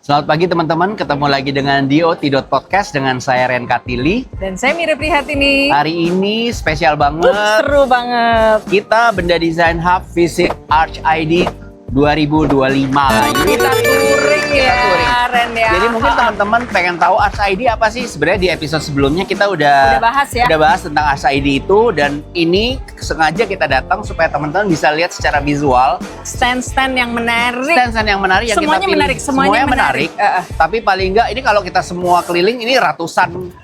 Selamat pagi teman-teman, ketemu lagi dengan DOT.podcast dengan saya Ren Katili. Dan saya Mira Prihatini. Hari ini spesial banget. Seru banget. Kita Benda Design Hub Visit Arch ID 2025. Kita touring ya, Ren ya. Jadi mungkin teman-teman pengen tahu Arch ID apa sih? Sebenarnya di episode sebelumnya kita udah bahas ya. Udah bahas tentang Arch ID itu, dan ini sengaja kita datang supaya teman-teman bisa lihat secara visual stand-stand yang menarik. Stand-stand yang menarik yang semuanya kita pilih. menarik, semuanya menarik. Tapi paling enggak ini kalau kita semua keliling ini ratusan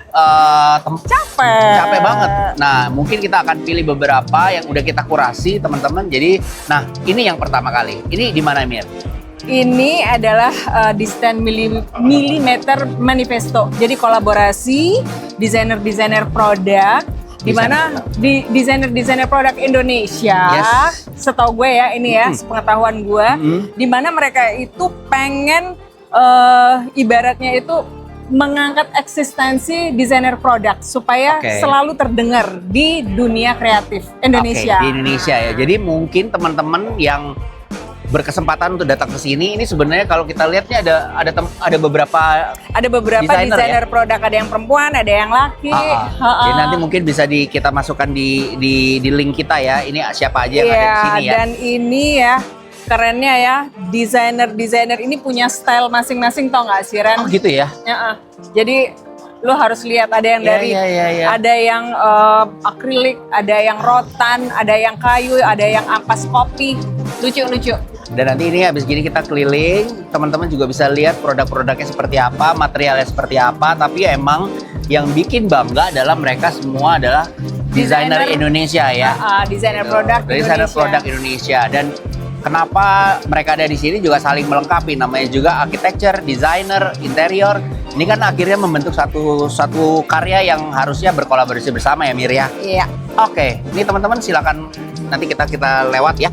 capek banget. Nah, mungkin kita akan pilih beberapa yang udah kita kurasi teman-teman. Jadi, nah ini yang pertama kali. Ini di mana, Mir? Ini adalah di stand Millimeter Manifesto. Jadi kolaborasi desainer-desainer produk, di mana di desainer produk Indonesia. Yes. Setahu gue ya, ini ya sepengetahuan gue, di mana mereka itu pengen ibaratnya itu mengangkat eksistensi desainer produk supaya selalu terdengar di dunia kreatif Indonesia. Di Indonesia ya. Jadi mungkin teman-teman yang berkesempatan untuk datang ke sini, ini sebenarnya kalau kita lihatnya ada beberapa desainer produk, ada yang perempuan, ada yang laki. Jadi nanti mungkin bisa kita masukkan di link kita ya. Ini siapa aja yang ada di sini ya. Dan ini ya kerennya ya, desainer ini punya style masing-masing, tau nggak sih, Ren? Oh gitu ya? Jadi lu harus lihat, ada yang ada yang akrilik, ada yang rotan, ada yang kayu, ada yang ampas kopi, lucu-lucu. Dan nanti ini habis gini kita keliling, teman-teman juga bisa lihat produk-produknya seperti apa, materialnya seperti apa. Tapi emang yang bikin bangga adalah mereka semua adalah desainer Indonesia ya. Desainer produk Indonesia. Dan kenapa mereka ada di sini juga saling melengkapi, namanya juga architecture, designer, interior. Ini kan akhirnya membentuk satu karya yang harusnya berkolaborasi bersama ya, Mir ya. Iya. Oke, ini teman-teman silakan nanti kita lewat ya.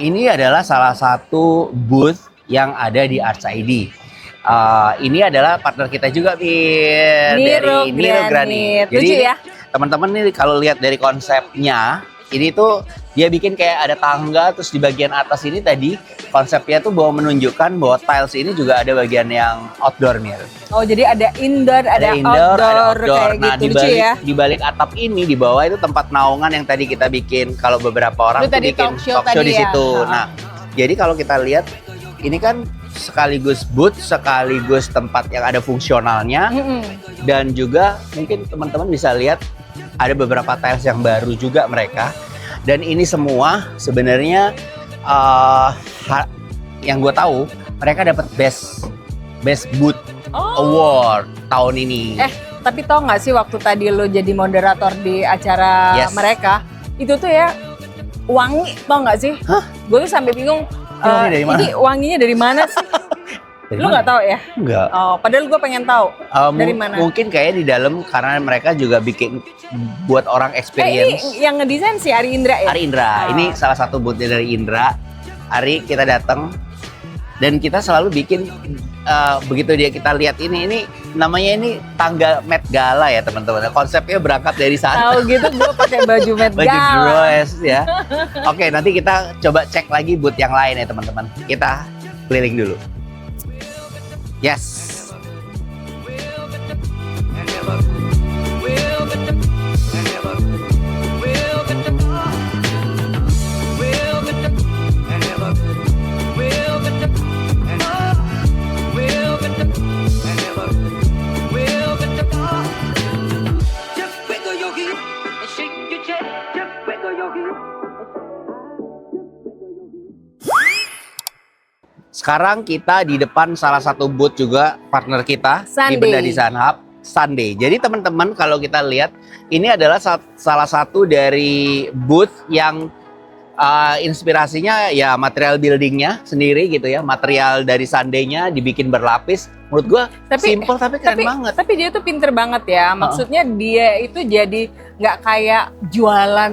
Ini adalah salah satu booth yang ada di Arch ID. Ini adalah partner kita juga, dari Miro Granit. Jadi ya? Teman-teman nih kalau lihat dari konsepnya, ini tuh dia bikin kayak ada tangga, terus di bagian atas ini tadi konsepnya tuh bahwa menunjukkan bahwa tiles ini juga ada bagian yang outdoor, Mir. Oh, jadi ada indoor, ada outdoor. Kayak nah, gitu, lucu ya? Di balik atap ini, di bawah itu tempat naungan yang tadi kita bikin. Kalau beberapa orang tuh bikin talk show di situ. Nah, jadi kalau kita lihat ini kan sekaligus booth, sekaligus tempat yang ada fungsionalnya, dan juga mungkin teman-teman bisa lihat ada beberapa tiles yang baru juga mereka. Dan ini semua sebenarnya yang gue tahu mereka dapat best booth award tahun ini. Tapi tau nggak sih waktu tadi lo jadi moderator di acara mereka, itu tuh ya wangi, tau nggak sih? Gue tuh sampai bingung. Ini wanginya dari mana sih? Lu nggak tahu ya? Enggak. Oh, padahal gue pengen tahu dari mana. Mungkin kayak di dalam karena mereka juga bikin buat orang experience. Ini yang ngedesain si Ari Indra ya? Ari Indra. Ini salah satu boothnya dari Indra. Ari, kita datang dan kita selalu bikin begitu kita lihat ini namanya ini tangga Met Gala ya teman-teman. Konsepnya berangkat dari sana. Tahu gitu gue pakai baju Met Gala. Baju dress ya. Oke, nanti kita coba cek lagi booth yang lain ya teman-teman. Kita keliling dulu. Yes. sekarang kita di depan salah satu booth juga partner kita di Benda Design Hub, Sunday. Jadi teman-teman kalau kita lihat ini adalah salah satu dari booth yang inspirasinya ya material buildingnya sendiri gitu ya, material dari Sunday-nya dibikin berlapis. Menurut gua simple tapi keren banget. Tapi dia tuh pinter banget ya, maksudnya dia itu jadi nggak kayak jualan,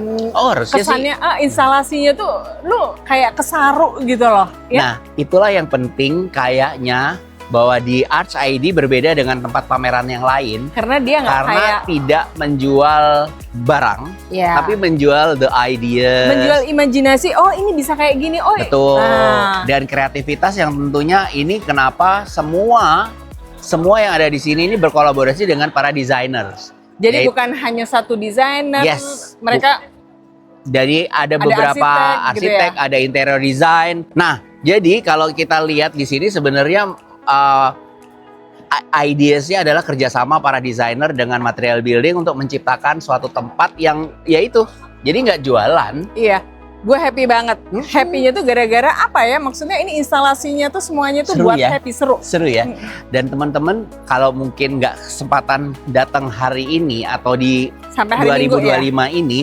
kesannya instalasinya tuh lu kayak kesaru gitu loh ya? Nah itulah yang penting kayaknya, bahwa di Arts ID berbeda dengan tempat pameran yang lain karena dia nggak kayak tidak menjual barang, tapi menjual the idea, menjual imajinasi. Oh ini bisa kayak gini, betul. Dan kreativitas yang tentunya ini kenapa semua yang ada di sini ini berkolaborasi dengan para designers. Jadi bukan hanya satu desainer, mereka jadi ada beberapa arsitek, gitu ya? Ada interior design. Nah jadi kalau kita lihat di sini sebenarnya ideasnya adalah kerjasama para desainer dengan material building untuk menciptakan suatu tempat yang yaitu jadi nggak jualan. Iya, gue happy banget. Happy-nya tuh gara-gara apa ya? Maksudnya ini instalasinya tuh semuanya tuh seru buat ya? Happy, seru ya. Dan teman-teman kalau mungkin nggak kesempatan datang hari ini atau di sampai hari 2025 Minggu, ya? Ini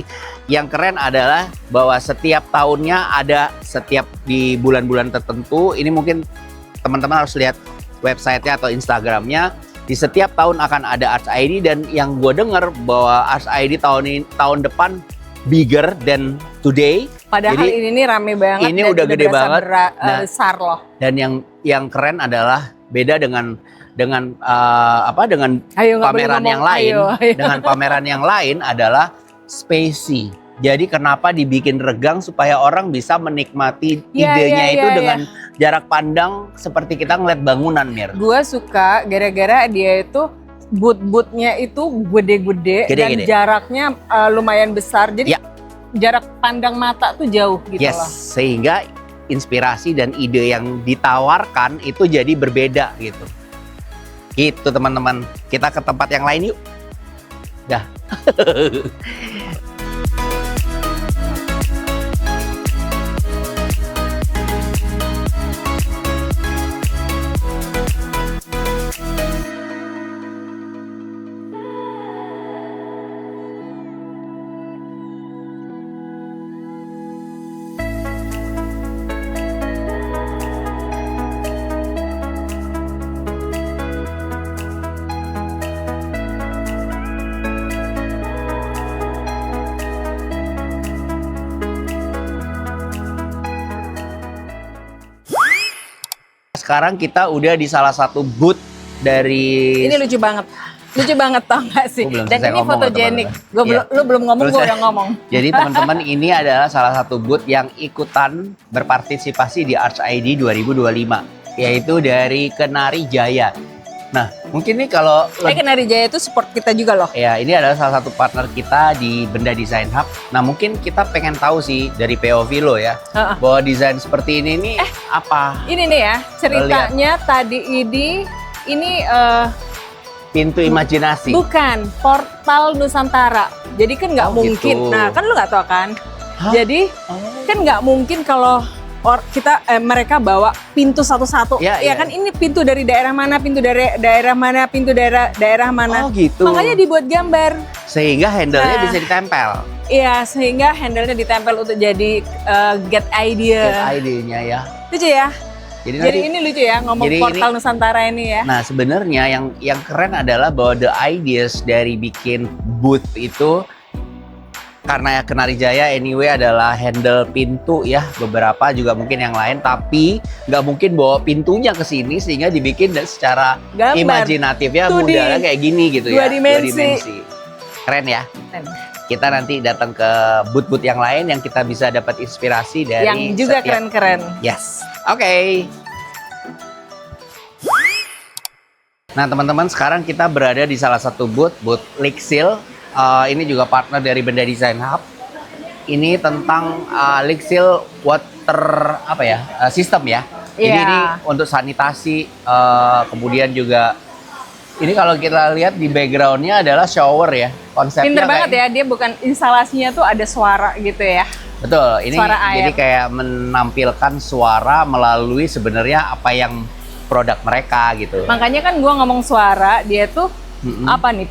yang keren adalah bahwa setiap tahunnya ada setiap di bulan-bulan tertentu. Ini mungkin teman-teman harus lihat websitenya atau Instagramnya. Di setiap tahun akan ada Arts ID, dan yang gue dengar bahwa Arts ID tahun depan bigger than today. Padahal jadi, ini rame banget. Ini udah gede banget. Besar loh. Dan yang keren adalah beda dengan pameran yang lain. Dengan pameran yang lain adalah spacey. Jadi kenapa dibikin regang supaya orang bisa menikmati idenya itu dengan jarak pandang seperti kita ngeliat bangunan, Mir. Gua suka gara-gara dia itu boot-bootnya itu gede-gede dan jaraknya lumayan besar. Jadi jarak pandang mata tuh jauh gitu loh. Sehingga inspirasi dan ide yang ditawarkan itu jadi berbeda gitu. Gitu teman-teman. Kita ke tempat yang lain yuk. Dah. Sekarang kita udah di salah satu booth dari... Ini lucu banget tau gak sih? Dan ini fotogenik. Lu belum ngomong, gue udah ngomong. Jadi teman-teman ini adalah salah satu booth yang ikutan berpartisipasi di Arts ID 2025. Yaitu dari Kenari Jaya. Nah mungkin nih kalau... Kenari Jaya itu support kita juga loh. Ya ini adalah salah satu partner kita di Benda Design Hub. Nah mungkin kita pengen tahu sih dari POV lo ya. Bahwa desain seperti ini nih apa? Ini nih ya ceritanya tadi ini pintu imajinasi. Bukan, portal Nusantara. Jadi kan nggak mungkin. Gitu. Nah kan lu nggak tahu kan. Jadi kan nggak mungkin kalau mereka bawa pintu satu-satu. Ya kan ini pintu dari daerah mana, pintu dari daerah mana, pintu daerah mana. Oh gitu. Makanya dibuat gambar. Sehingga handle-nya bisa ditempel. Iya, sehingga handle-nya ditempel untuk jadi get idea. Get idea-nya ya. Lucu ya? Jadi ini lucu ya ngomong portal Nusantara ini ya. Nah sebenarnya yang keren adalah bahwa the ideas dari bikin booth itu, karena Kenari Jaya anyway adalah handle pintu ya, beberapa juga mungkin yang lain, tapi nggak mungkin bawa pintunya ke sini sehingga dibikin secara imajinatif ya, modalnya kayak gini gitu ya. Dua dimensi. Keren ya. Keren. Kita nanti datang ke booth-booth yang lain yang kita bisa dapat inspirasi dari yang juga keren-keren. Yes. Oke. Nah teman-teman, sekarang kita berada di salah satu booth Lixil. Ini juga partner dari Benda Design Hub. Ini tentang Lixil water system ya. Jadi ini untuk sanitasi, kemudian juga ini kalau kita lihat di backgroundnya adalah shower ya. Konsepnya pinter banget ya, dia bukan instalasinya tuh ada suara gitu ya. Betul, ini suara jadi air. kayak menampilkan suara melalui sebenarnya apa yang produk mereka gitu. Makanya kan gua ngomong suara, dia tuh apa nih?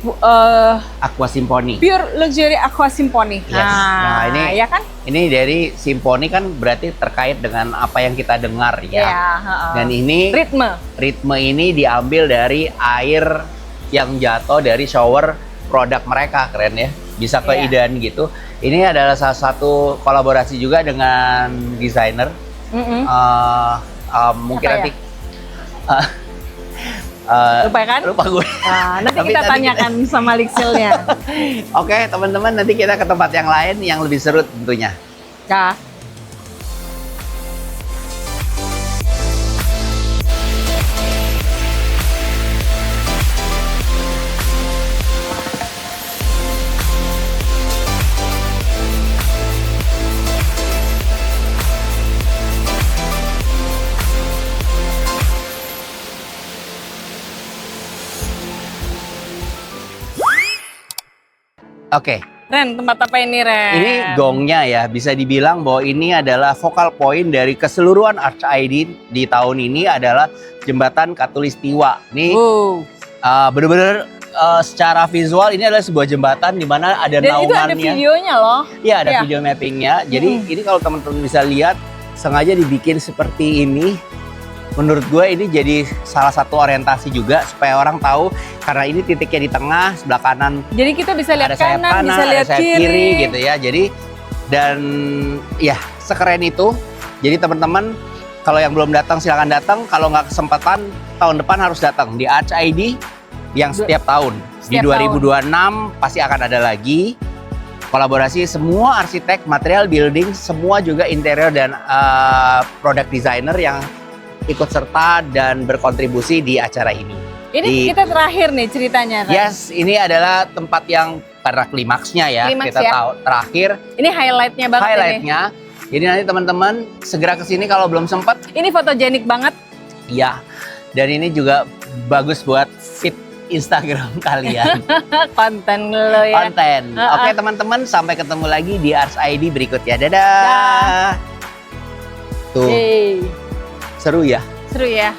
Aqua Symphony. Pure Luxury Aqua Symphony. Yes. Nah, ini ya kan? Ini dari Symphony kan berarti terkait dengan apa yang kita dengar ya. Iya, Dan ini ritme ini diambil dari air yang jatuh dari shower produk mereka, keren ya. Bisa keidan gitu. Ini adalah salah satu kolaborasi juga dengan desainer. Mungkin nanti lupa kan? Lupa gue. Nah, nanti kita tanyakan sama Lixilnya. Oke, teman-teman, nanti kita ke tempat yang lain yang lebih seru tentunya. Ya. Oke. Ren, tempat apa ini, Ren? Ini gongnya ya, bisa dibilang bahwa ini adalah focal point dari keseluruhan Arch ID di tahun ini adalah Jembatan Katulistiwa. Ini bener-bener secara visual ini adalah sebuah jembatan di mana ada naungannya. Dan itu ada videonya loh. Iya, ada video mappingnya. Jadi ini kalau teman-teman bisa lihat, sengaja dibikin seperti ini. Menurut gue ini jadi salah satu orientasi juga supaya orang tahu karena ini titiknya di tengah, sebelah kanan. Jadi kita bisa lihat kanan, bisa lihat kiri gitu ya. Jadi dan ya sekeren itu. Jadi teman-teman kalau yang belum datang silakan datang. Kalau nggak kesempatan tahun depan harus datang di Arch ID yang setiap tahun. Di 2026 pasti akan ada lagi kolaborasi semua arsitek, material building, semua juga interior dan product designer yang ikut serta dan berkontribusi di acara ini. Ini kita terakhir nih ceritanya, kan? Yes, ini adalah tempat yang karena klimaksnya ya, kita tahu terakhir. Ini highlightnya banget. Highlightnya. Jadi nanti teman-teman segera kesini kalau belum sempat. Ini fotogenik banget. Iya. Dan ini juga bagus buat feed Instagram kalian. Konten lo ya. Konten. Oke teman-teman, sampai ketemu lagi di Arch ID berikutnya. Dadah. Tuh. Seru ya? Seru ya.